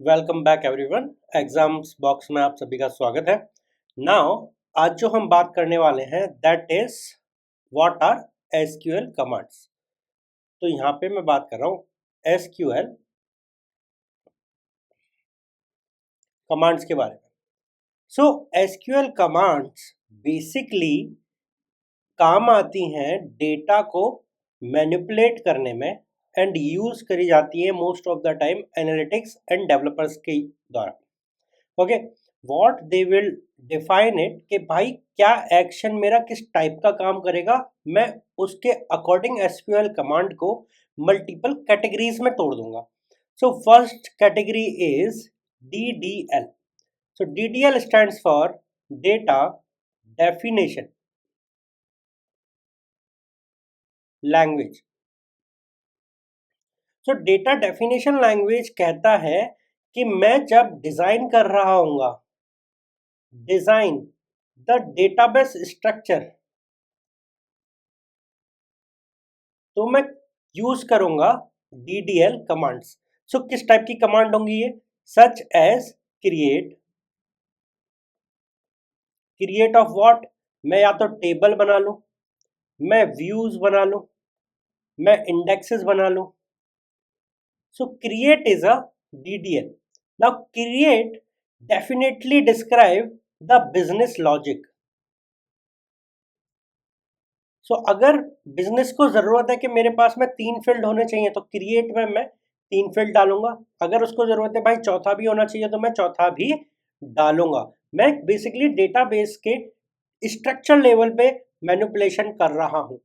Welcome back everyone. Exams box में आप सभी का स्वागत है। नाउ आज जो हम बात करने वाले हैं that is what are SQL commands. तो यहाँ पे मैं बात कर रहा हूँ एसक्यूएल कमांड्स के बारे में। सो एसक्यूएल कमांड्स बेसिकली काम आती हैं डेटा को मैनिपुलेट करने में एंड यूज करी जाती है most of the time analytics and developers के द्वारा। Okay, what they will define it कि भाई क्या एक्शन मेरा किस टाइप का काम करेगा, मैं उसके अकॉर्डिंग एसक्यूएल कमांड को मल्टीपल कैटेगरीज में तोड़ दूंगा। So first category is DDL। So DDL stands for data definition language. So data definition language कहता है कि मैं जब डिजाइन कर रहा हूँगा डिजाइन द डेटाबेस स्ट्रक्चर, तो मैं यूज करूंगा DDL कमांड्स। सो किस टाइप की कमांड होंगी ये? Such as create of what, मैं या तो टेबल बना लूं, मैं व्यूज बना लूं, मैं इंडेक्सेस बना लूं। So create is a DDL। Now create definitely describe the business logic. So अगर बिजनेस को जरूरत है कि मेरे पास में 3 फील्ड होने चाहिए तो क्रिएट में मैं 3 फील्ड डालूंगा। अगर उसको जरूरत है भाई चौथा भी होना चाहिए तो मैं चौथा भी डालूंगा। मैं बेसिकली डेटाबेस के स्ट्रक्चर लेवल पे मैनिपुलेशन कर रहा हूं।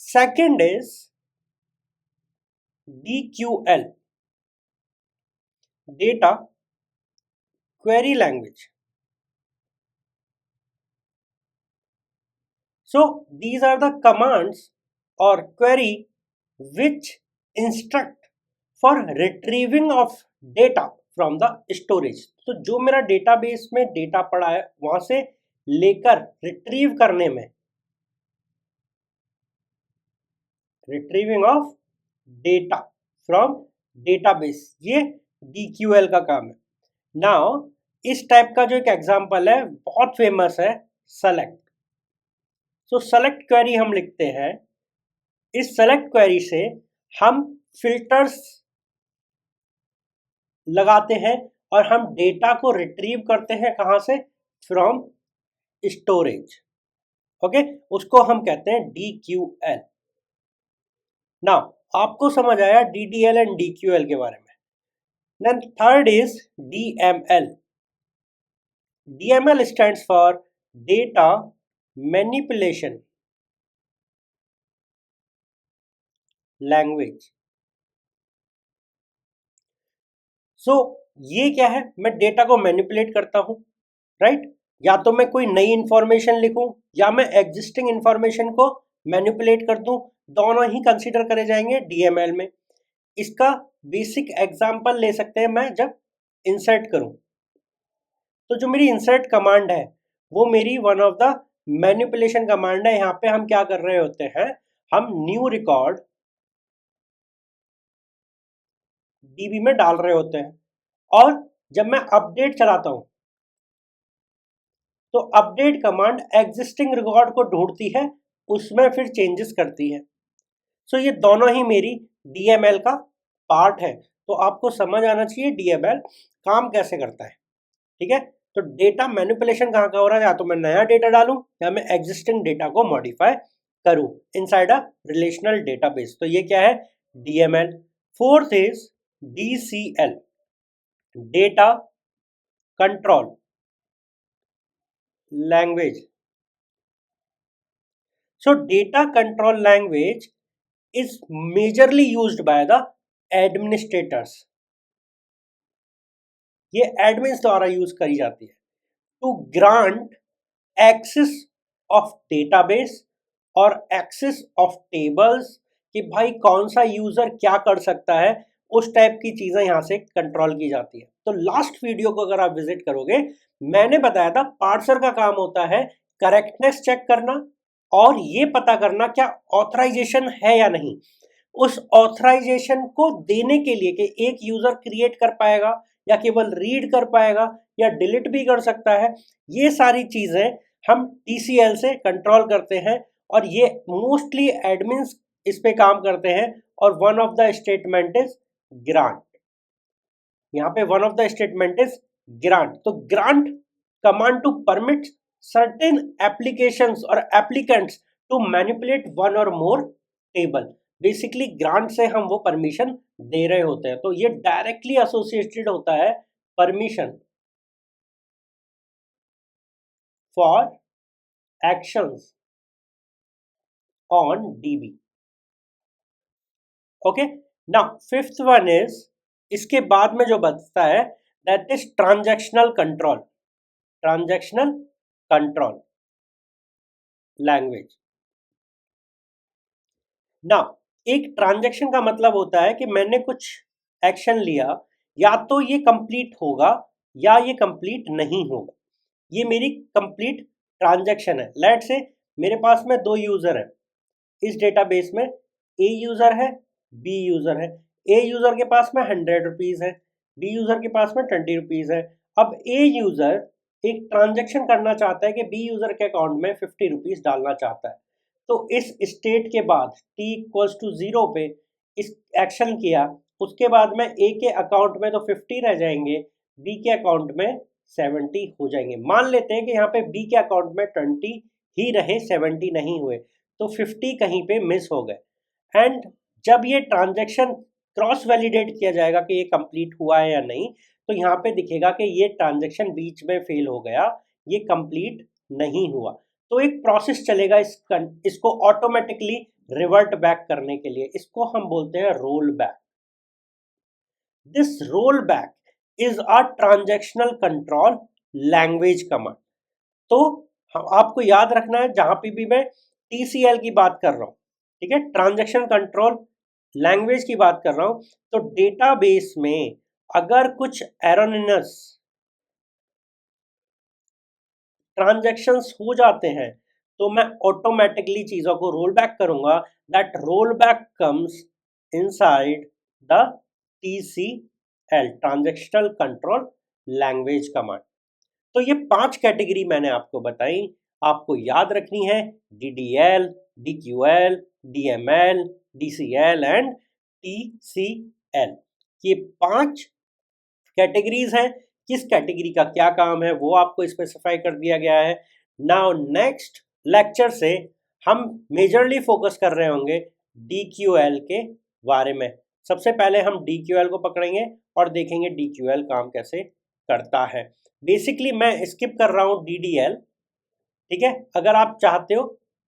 Second is DQL, data query language. So these are the commands or query which instruct for retrieving of data from the storage। तो जो मेरा डेटाबेस में डेटा पड़ा है वहां से लेकर रिट्रीव करने में, retrieving of data from database, ये DQL का काम है। नाउ इस टाइप का जो एक एग्जांपल है बहुत फेमस है, सेलेक्ट। सो सेलेक्ट क्वेरी हम लिखते हैं। इस सेलेक्ट क्वेरी से हम फिल्टर्स लगाते हैं और हम डेटा को रिट्रीव करते हैं कहां से? From storage. ओके, उसको हम कहते हैं DQL। नाउ आपको समझ आया DDL एंड DQL के बारे में। Then third is DML। DML stands for data manipulation language. So ये क्या है? मैं डेटा को मैनिपुलेट करता हूं, राइट? या तो मैं कोई नई इंफॉर्मेशन लिखूं या मैं एग्जिस्टिंग इंफॉर्मेशन को मैनिपुलेट कर दूं, दोनों ही कंसीडर करे जाएंगे DML में। इसका बेसिक एग्जांपल ले सकते हैं मैं जब इंसर्ट करूं। तो जो मेरी इंसर्ट कमांड है वो मेरी one of the manipulation command है। यहाँ पे हम क्या कर रहे होते हैं, हम न्यू रिकॉर्ड DB में डाल रहे होते हैं और जब मैं अपडेट चलाता हूं तो अपडेट कमांड एग्जिस्टिंग रिकॉर्ड को ढूंढती है, उसमें फिर चेंजेस करती है। सो ये दोनों ही मेरी DML का पार्ट है। तो आपको समझ आना चाहिए DML काम कैसे करता है, ठीक है? तो डेटा मैनिपुलेशन कहाँ का हो रहा है? या तो मैं नया डेटा डालूं या मैं एग्जिस्टिंग डेटा को मॉडिफाई करूं इनसाइड अ रिलेशनल डेटाबेस। तो ये क्या है? DML। Fourth is DCL, data control language. So data control language is majorly used by the administrators। ये एडमिन्स द्वारा यूज करी जाती है to grant access of database और एक्सेस ऑफ टेबल्स, कि भाई कौन सा यूजर क्या कर सकता है, उस टाइप की चीजें यहां से कंट्रोल की जाती है। तो लास्ट वीडियो को अगर आप विजिट करोगे, मैंने बताया था पार्सर का काम होता है करेक्टनेस चेक करना और ये पता करना क्या ऑथराइजेशन है या नहीं। उस ऑथराइजेशन को देने के लिए कि एक यूजर क्रिएट कर पाएगा या केवल रीड कर पाएगा या डिलीट भी कर सकता है, ये सारी चीजें हम TCL से कंट्रोल करते हैं और ये मोस्टली एडमिन्स इस पे काम करते हैं। और one of the statement is grant. यहाँ पे one of the statement is grant. तो grant command to permit certain applications और applicants to manipulate one or more table. Basically grant से हम वो परमिशन दे रहे होते हैं, तो ये डायरेक्टली एसोसिएटेड होता है permission for actions on DB। Okay, now fifth one is, इसके बाद में जो बचता है that is transactional control. Transactional control language. Now एक ट्रांजैक्शन का मतलब होता है कि मैंने कुछ एक्शन लिया, या तो ये कंप्लीट होगा या ये कंप्लीट नहीं होगा। ये मेरी कंप्लीट ट्रांजैक्शन है। लेट से मेरे पास में 2 यूजर है इस डेटाबेस में, ए यूजर है, बी यूजर है। ए यूजर के पास में 100 रुपीज है, बी यूजर के पास में 20 रुपीज है। अब ए यूजर एक ट्रांजैक्शन करना चाहता है कि बी यूजर के अकाउंट में 50 रुपीज डालना चाहता है। तो इस स्टेट के बाद t इक्वल्स टू 0 पे इस एक्शन किया, उसके बाद में ए के अकाउंट में तो 50 रह जाएंगे, बी के अकाउंट में 70 हो जाएंगे। मान लेते हैं कि यहाँ पे बी के अकाउंट में 20 ही रहे, 70 नहीं हुए, तो 50 कहीं पे मिस हो गए। एंड जब ये ट्रांजैक्शन क्रॉस वैलिडेट किया जाएगा कि ये कंप्लीट हुआ है या नहीं, तो यहाँ पे दिखेगा कि ये ट्रांजैक्शन बीच में फेल हो गया, ये कंप्लीट नहीं हुआ। तो एक प्रोसेस चलेगा इसको ऑटोमेटिकली रिवर्ट बैक करने के लिए, इसको हम बोलते हैं roll back. This roll back is a transactional control language command. तो आपको याद रखना है जहां पे भी मैं TCL की बात कर रहा हूं, ठीक है, ट्रांजैक्शन कंट्रोल लैंग्वेज की बात कर रहा हूं, तो डेटाबेस में अगर कुछ एरोनिमस ट्रांजैक्शंस हो जाते हैं तो मैं ऑटोमेटिकली चीजों को रोल बैक करूंगा। That roll back comes inside the TCL transactional control language command. तो ये 5 कैटेगरी मैंने आपको बताई, आपको याद रखनी है DDL, DQL, DML, DCL and TCL। ये 5 कैटेगरीज हैं। किस कैटेगरी का क्या काम है वो आपको स्पेसिफाई कर दिया गया है। नाउ नेक्स्ट लेक्चर से हम मेजरली फोकस कर रहे होंगे DQL के बारे में। सबसे पहले हम DQL को पकड़ेंगे और देखेंगे DQL काम कैसे करता है। बेसिकली मैं स्किप कर रहा हूँ DDL, ठीक है, अगर आप चाहते हो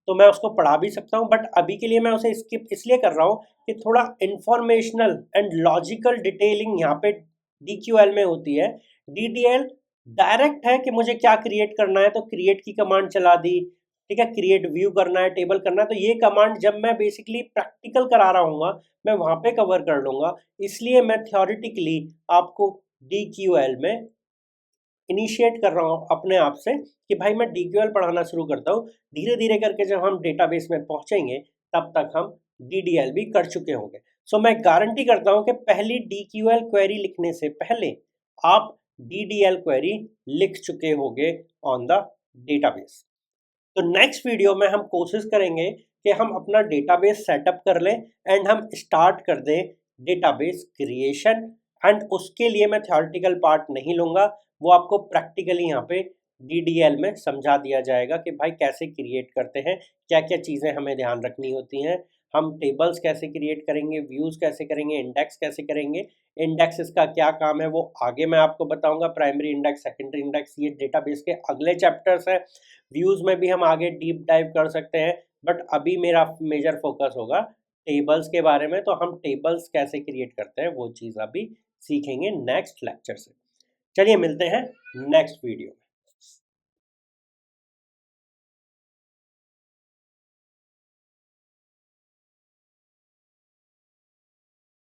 तो मैं उसको पढ़ा भी सकता हूँ, बट अभी के लिए मैं उसे स्किप इसलिए कर रहा हूँ कि थोड़ा इंफॉर्मेशनल एंड लॉजिकल डिटेलिंग यहाँ पे DQL में होती है। DDL डायरेक्ट है कि मुझे क्या क्रिएट करना है, तो क्रिएट की कमांड चला दी, ठीक है, क्रिएट व्यू करना है, टेबल करना है, तो ये कमांड जब मैं बेसिकली प्रैक्टिकल करा रहा हूँ मैं वहाँ पे कवर कर लूँगा। इसलिए मैं थ्योरेटिकली आपको DQL में इनिशिएट कर रहा हूँ अपने आप से कि भाई मैं DQL पढ़ाना शुरू करता हूँ। धीरे धीरे करके जब हम डेटाबेस में पहुँचेंगे तब तक हम DDL भी कर चुके होंगे। सो मैं गारंटी करता हूँ कि पहली DQL क्वेरी लिखने से पहले आप DDL क्वेरी लिख चुके होंगे ऑन द डेटाबेस। तो नेक्स्ट वीडियो में हम कोशिश करेंगे कि हम अपना डेटाबेस सेटअप कर लें एंड हम स्टार्ट कर दें डेटाबेस क्रिएशन। एंड उसके लिए मैं थ्योरेटिकल पार्ट नहीं लूँगा, वो आपको प्रैक्टिकली यहाँ पे DDL में समझा दिया जाएगा कि भाई कैसे क्रिएट करते हैं, क्या क्या चीज़ें हमें ध्यान रखनी होती हैं, हम टेबल्स कैसे क्रिएट करेंगे, व्यूज़ कैसे करेंगे, इंडेक्स कैसे करेंगे। इंडेक्सेस का क्या काम है वो आगे मैं आपको बताऊंगा, प्राइमरी इंडेक्स, सेकेंडरी इंडेक्स, ये डेटाबेस के अगले चैप्टर्स हैं। व्यूज़ में भी हम आगे डीप डाइव कर सकते हैं, बट अभी मेरा मेजर फोकस होगा टेबल्स के बारे में। तो हम टेबल्स कैसे क्रिएट करते हैं वो चीज़ अभी सीखेंगे नेक्स्ट लेक्चर से। चलिए मिलते हैं नेक्स्ट वीडियो में।